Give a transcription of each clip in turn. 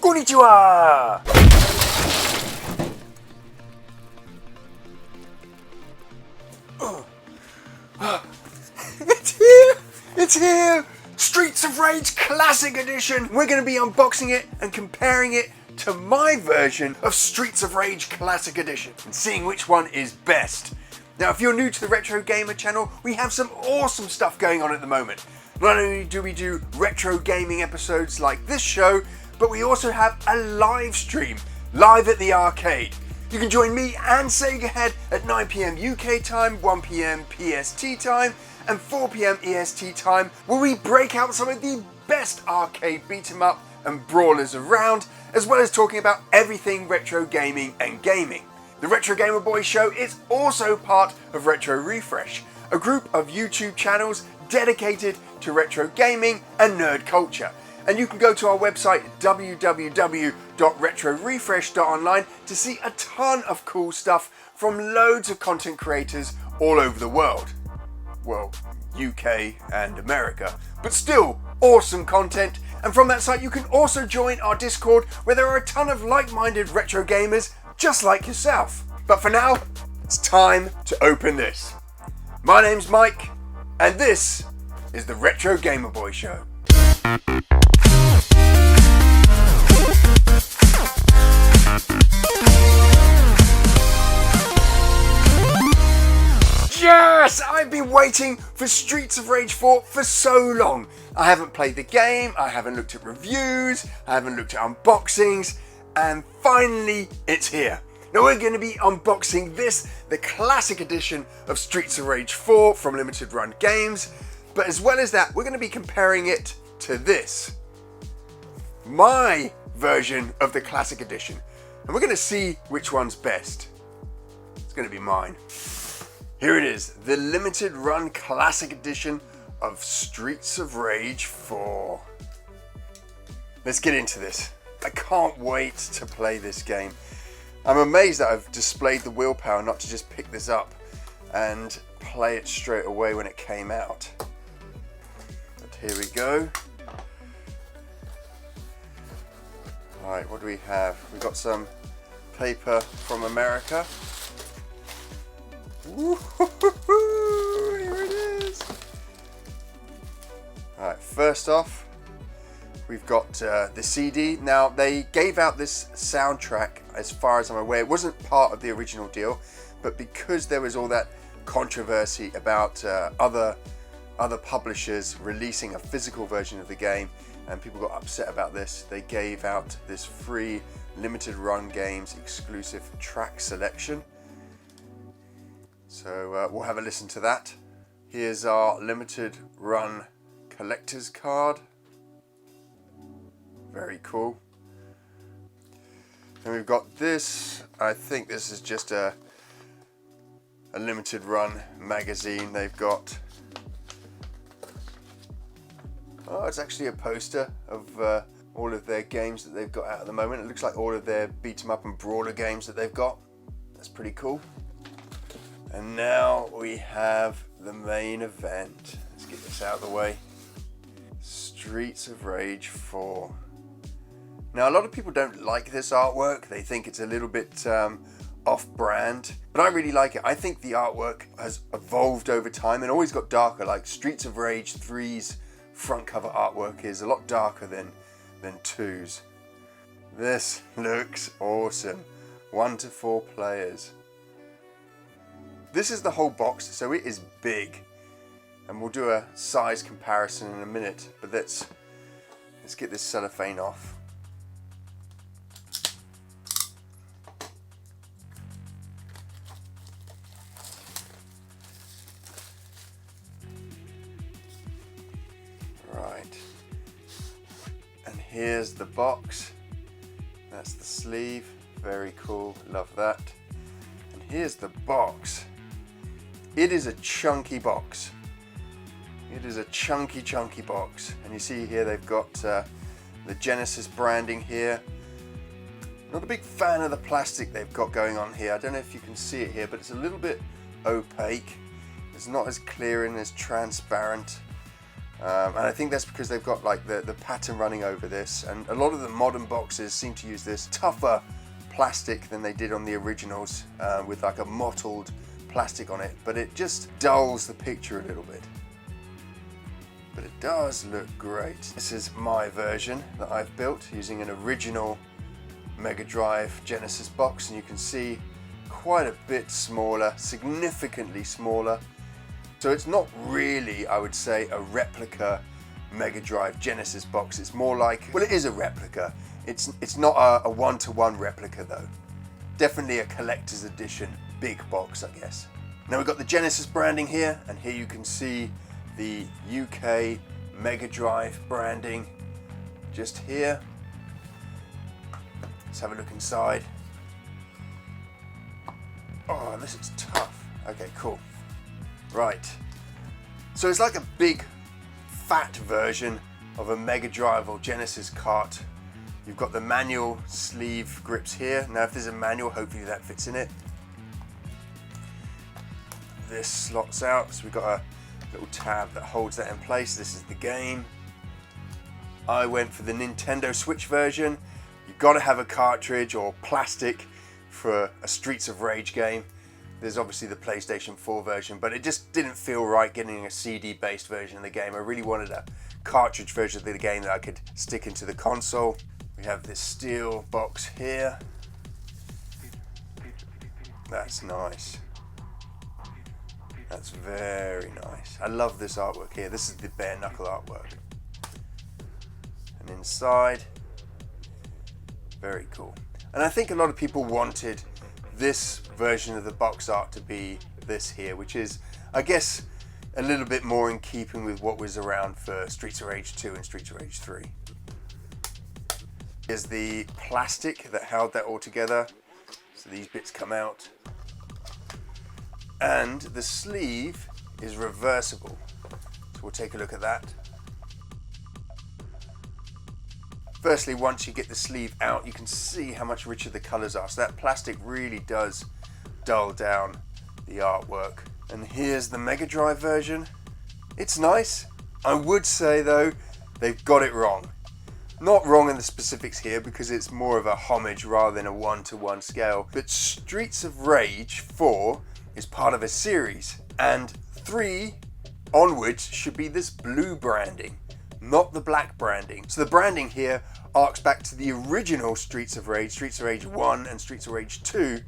Konnichiwa! It's here! It's here! Streets of Rage Classic Edition! We're going to be unboxing it and comparing it to my version of Streets of Rage Classic Edition and seeing which one is best. Now, if you're new to the Retro Gamer channel, we have some awesome stuff going on at the moment. Not only do we do retro gaming episodes like this show, but we also have a live stream, live at the arcade. You can join me and Sega Head at 9 PM UK time, 1 PM PST time, and 4 PM EST time, where we break out some of the best arcade beat 'em up and brawlers around, as well as talking about everything retro gaming and gaming. The Retro Gamer Boy Show is also part of Retro Refresh, a group of YouTube channels dedicated to retro gaming and nerd culture. And you can go to our website www.retrorefresh.online to see a ton of cool stuff from loads of content creators all over the world. Well, UK and America, but still awesome content. And from that site you can also join our Discord, where there are a ton of like-minded retro gamers just like yourself. But for now, it's time to open this. My name's Mike, and this is the Retro Gamer Boy Show. Yes! I've been waiting for Streets of Rage 4 for so long. I haven't played the game, I haven't looked at reviews, I haven't looked at unboxings, and finally it's here. Now we're going to be unboxing this, the classic edition of Streets of Rage 4 from Limited Run Games, but as well as that we're going to be comparing it to this, my version of the classic edition, and we're going to see which one's best. It's going to be mine. Here it is, the Limited Run Classic Edition of Streets of Rage 4. Let's get into this. I can't wait to play this game. I'm amazed that I've displayed the willpower not to just pick this up and play it straight away when it came out. But here we go. Alright, what do we have? We've got some paper from America. Woo-hoo-hoo-hoo, here it is. Alright, first off, we've got the CD. Now, they gave out this soundtrack, as far as I'm aware. It wasn't part of the original deal, but because there was all that controversy about other publishers releasing a physical version of the game, and people got upset about this, they gave out this free Limited Run Games exclusive track selection. So we'll have a listen to that. Here's our Limited Run collector's card. Very cool. And we've got this. I think this is just a Limited Run magazine they've got. Oh, it's actually a poster of all of their games that they've got out at the moment. It looks like all of their beat 'em up and brawler games that they've got. That's pretty cool. And now we have the main event. Let's get this out of the way. Streets of Rage 4. Now, a lot of people don't like this artwork. They think it's a little bit off-brand, but I really like it. I think the artwork has evolved over time and always got darker. Like Streets of Rage 3's front cover artwork is a lot darker than 2's. This looks awesome. 1 to 4 players. This is the whole box, so it is big. And we'll do a size comparison in a minute, but let's get this cellophane off. Right. And here's the box. That's the sleeve. Very cool. Love that. And here's the box. It is a chunky box. It is a chunky box. And you see here they've got the Genesis branding here. Not a big fan of the plastic they've got going on here. I don't know if you can see it here, but it's a little bit opaque. It's not as clear and as transparent And I think that's because they've got like the pattern running over this, and a lot of the modern boxes seem to use this tougher plastic than they did on the originals, with like a mottled plastic on it, but it just dulls the picture a little bit. But it does look great. This is my version that I've built using an original Mega Drive Genesis box, and you can see quite a bit smaller, significantly smaller. So it's not really, I would say, a replica Mega Drive Genesis box. It's more like, well, it is a replica. It's not a one-to-one replica though. Definitely a collector's edition big box, I guess. Now we've got the Genesis branding here, and here you can see the UK Mega Drive branding just here. Let's have a look inside. Oh, this is tough. Okay, cool. Right. So it's like a big fat version of a Mega Drive or Genesis cart. You've got the manual sleeve grips here. Now if there's a manual, hopefully that fits in it. This slots out, so we've got a little tab that holds that in place. This is the game. I went for the Nintendo Switch version. You've got to have a cartridge or plastic for a Streets of Rage game. There's obviously the PlayStation 4 version, but it just didn't feel right getting a CD based version of the game. I really wanted a cartridge version of the game that I could stick into the console. We have this steel box here. That's nice. That's very nice. I love this artwork here. This is the bare knuckle artwork. And inside, very cool. And I think a lot of people wanted this version of the box art to be this here, which is, I guess, a little bit more in keeping with what was around for Streets of Rage 2 and Streets of Rage 3. Here's the plastic that held that all together. So these bits come out. And the sleeve is reversible. So we'll take a look at that. Firstly, once you get the sleeve out, you can see how much richer the colors are. So that plastic really does dull down the artwork. And here's the Mega Drive version. It's nice. I would say though, they've got it wrong. Not wrong in the specifics here because it's more of a homage rather than a one-to-one scale. But Streets of Rage 4 is part of a series, and 3 onwards should be this blue branding, not the black branding. So the branding here arcs back to the original Streets of Rage 1 and Streets of Rage 2,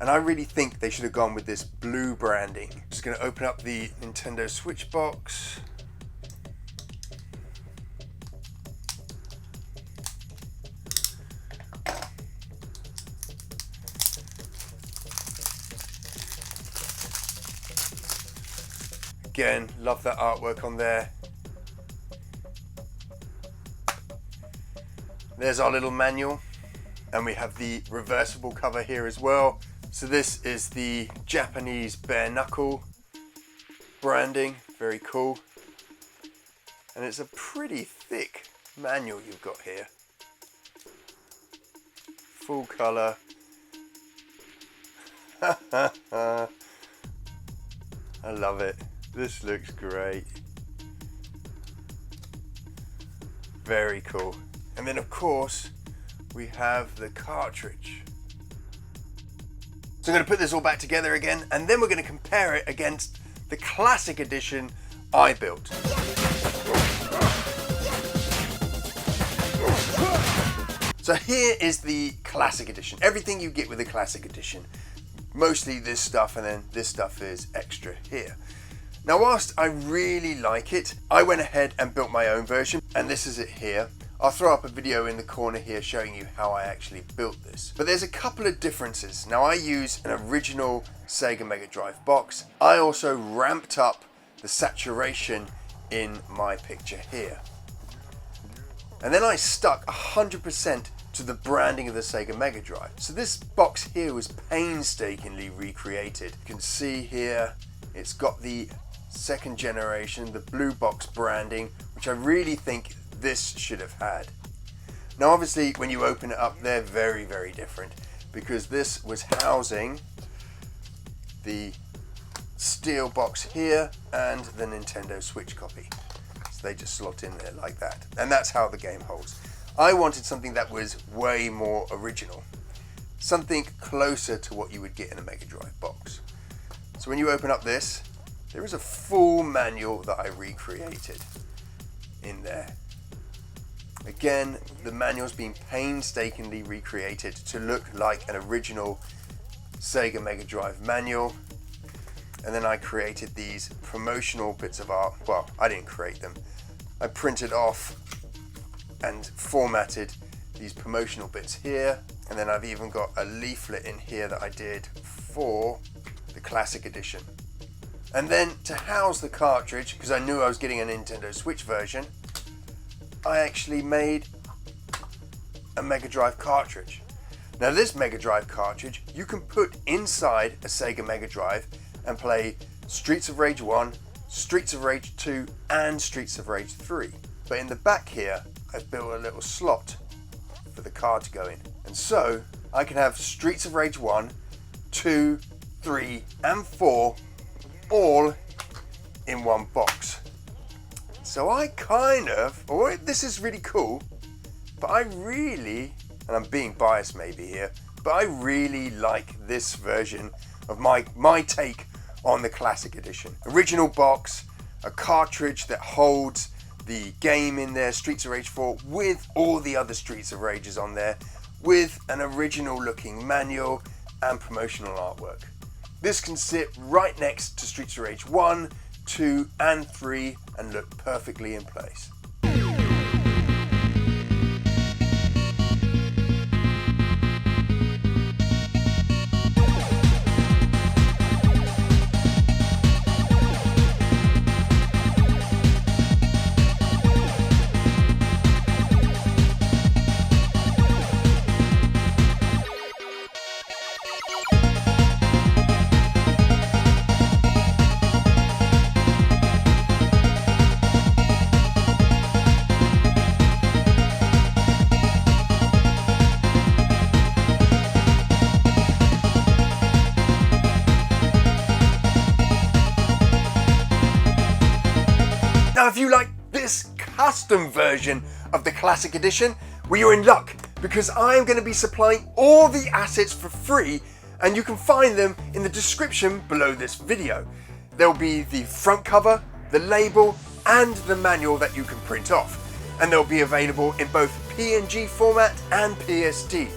and I really think they should have gone with this blue branding. Just going to open up the Nintendo Switch box. Again, love that artwork on there. There's our little manual, and we have the reversible cover here as well. So this is the Japanese bare knuckle branding, very cool. And it's a pretty thick manual you've got here. Full color. I love it. This looks great. Very cool. And then of course, we have the cartridge. So I'm going to put this all back together again, and then we're going to compare it against the classic edition I built. So here is the classic edition. Everything you get with the classic edition. Mostly this stuff, and then this stuff is extra here. Now, whilst I really like it, I went ahead and built my own version, and this is it here. I'll throw up a video in the corner here showing you how I actually built this. But there's a couple of differences. Now, I use an original Sega Mega Drive box. I also ramped up the saturation in my picture here. And then I stuck 100% to the branding of the Sega Mega Drive. So this box here was painstakingly recreated. You can see here, it's got the second generation, the blue box branding, which I really think this should have had. Now obviously when you open it up, they're very, very different, because this was housing the steel box here and the Nintendo Switch copy. So they just slot in there like that. And that's how the game holds. I wanted something that was way more original. Something closer to what you would get in a Mega Drive box. So when you open up this, there is a full manual that I recreated in there. Again, the manual's been painstakingly recreated to look like an original Sega Mega Drive manual. And then I created these promotional bits of art. Well, I didn't create them. I printed off and formatted these promotional bits here. And then I've even got a leaflet in here that I did for the Classic Edition. And then to house the cartridge, because I knew I was getting a Nintendo Switch version, I actually made a Mega Drive cartridge. Now this Mega Drive cartridge you can put inside a Sega Mega Drive and play Streets of Rage 1, Streets of Rage 2 and Streets of Rage 3. But in the back here I've built a little slot for the card to go in. And so I can have Streets of Rage 1, 2, 3 and 4 all in one box. So I this is really cool, but I really, and I'm being biased maybe here, but I really like this version of my take on the Classic Edition. Original box, a cartridge that holds the game in there, Streets of Rage 4, with all the other Streets of Rages on there, with an original looking manual and promotional artwork. This can sit right next to Streets of Rage 1, 2 and 3 and look perfectly in place. Now if you like this custom version of the Classic Edition, well, you're in luck, because I'm going to be supplying all the assets for free and you can find them in the description below this video. There'll be the front cover, the label and the manual that you can print off, and they'll be available in both PNG format and PSD.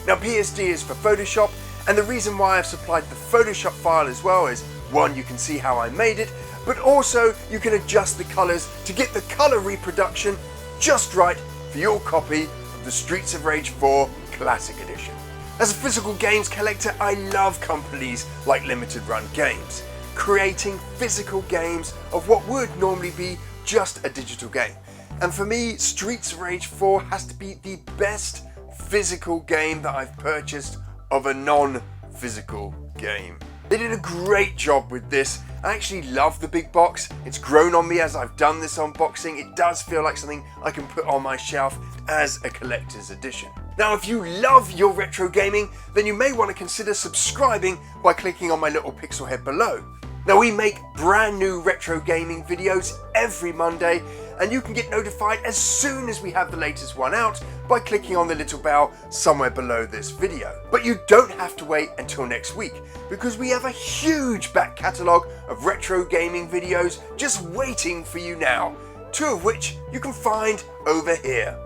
Now PSD is for Photoshop, and the reason why I've supplied the Photoshop file as well is, one, you can see how I made it, but also you can adjust the colours to get the colour reproduction just right for your copy of the Streets of Rage 4 Classic Edition. As a physical games collector, I love companies like Limited Run Games, creating physical games of what would normally be just a digital game. And for me, Streets of Rage 4 has to be the best physical game that I've purchased of a non-physical game. They did a great job with this. I actually love the big box. It's grown on me as I've done this unboxing. It does feel like something I can put on my shelf as a collector's edition. Now, if you love your retro gaming, then you may want to consider subscribing by clicking on my little pixel head below. Now, we make brand new retro gaming videos every Monday, and you can get notified as soon as we have the latest one out by clicking on the little bell somewhere below this video. But you don't have to wait until next week, because we have a huge back catalogue of retro gaming videos just waiting for you now, 2 of which you can find over here.